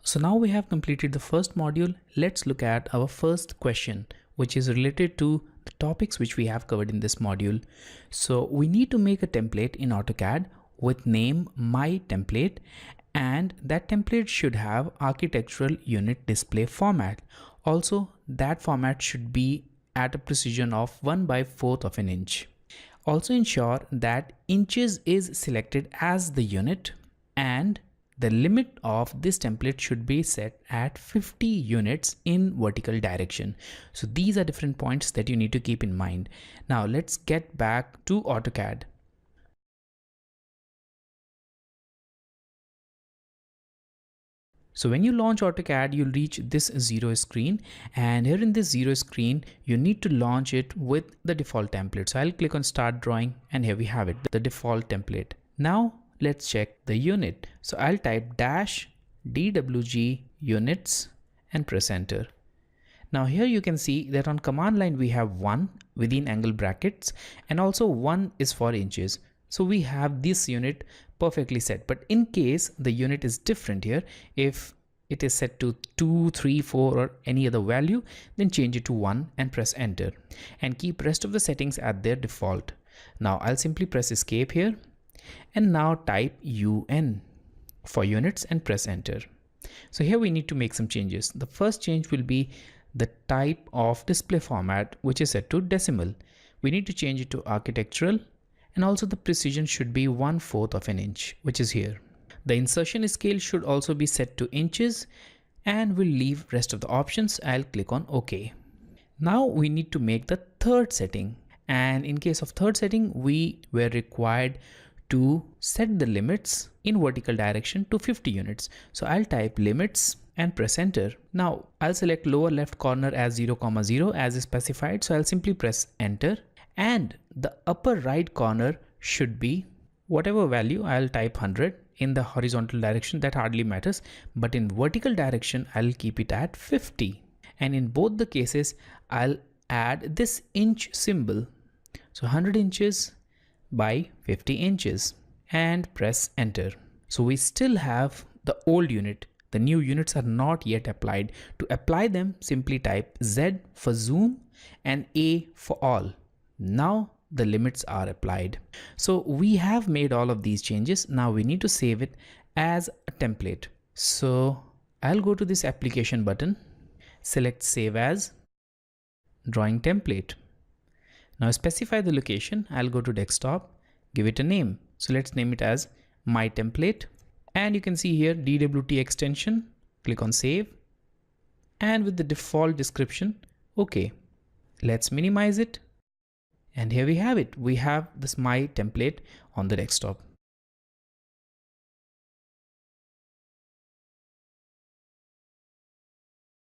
So now we have completed the first module. Let's look at our first question, which is related to the topics which we have covered in this module. So we need to make a template in AutoCAD with name my template, and that template should have architectural unit display format. Also, that format should be at a precision of 1/4 of an inch. Also ensure that inches is selected as the unit, and the limit of this template should be set at 50 units in vertical direction. So these are different points that you need to keep in mind. Now let's get back to AutoCAD. So when you launch AutoCAD, you'll reach this 0 screen, and here in this 0 screen, you need to launch it with the default template. So I'll click on Start Drawing, and here we have it, the default template. Now let's check the unit. So I'll type -DWG units and press enter. Now here you can see that on command line we have 1 within angle brackets, and also 1 is for inches. So we have this unit perfectly set, but in case the unit is different here, if it is set to 2, 3, 4 or any other value, then change it to 1 and press enter, and keep rest of the settings at their default. Now I'll simply press escape here, and now type UN for units and press enter. So here we need to make some changes. The first change will be the type of display format, which is set to decimal. We need to change it to architectural, and also the precision should be 1/4 of an inch, which is here. The insertion scale should also be set to inches, and we'll leave rest of the options. I'll click on OK. Now we need to make the third setting, and in case of third setting, we were required to set the limits in vertical direction to 50 units. So I'll type limits and press enter. Now I'll select lower left corner as 0,0 as specified. So I'll simply press enter, and the upper right corner should be whatever value. I'll type 100. In the horizontal direction, that hardly matters, but in vertical direction I'll keep it at 50. And in both the cases I'll add this inch symbol. So 100 inches by 50 inches, and press enter. So we still have the old unit. The new units are not yet applied. To apply them, simply type Z for zoom and A for all. Now the limits are applied. So we have made all of these changes. Now we need to save it as a template. So I'll go to this application button, select save as drawing template. Now specify the location. I'll go to desktop, give it a name. So let's name it as my template, and you can see here DWT extension. Click on save, and with the default description, OK. Let's minimize it, and here we have it. We have this my template on the desktop.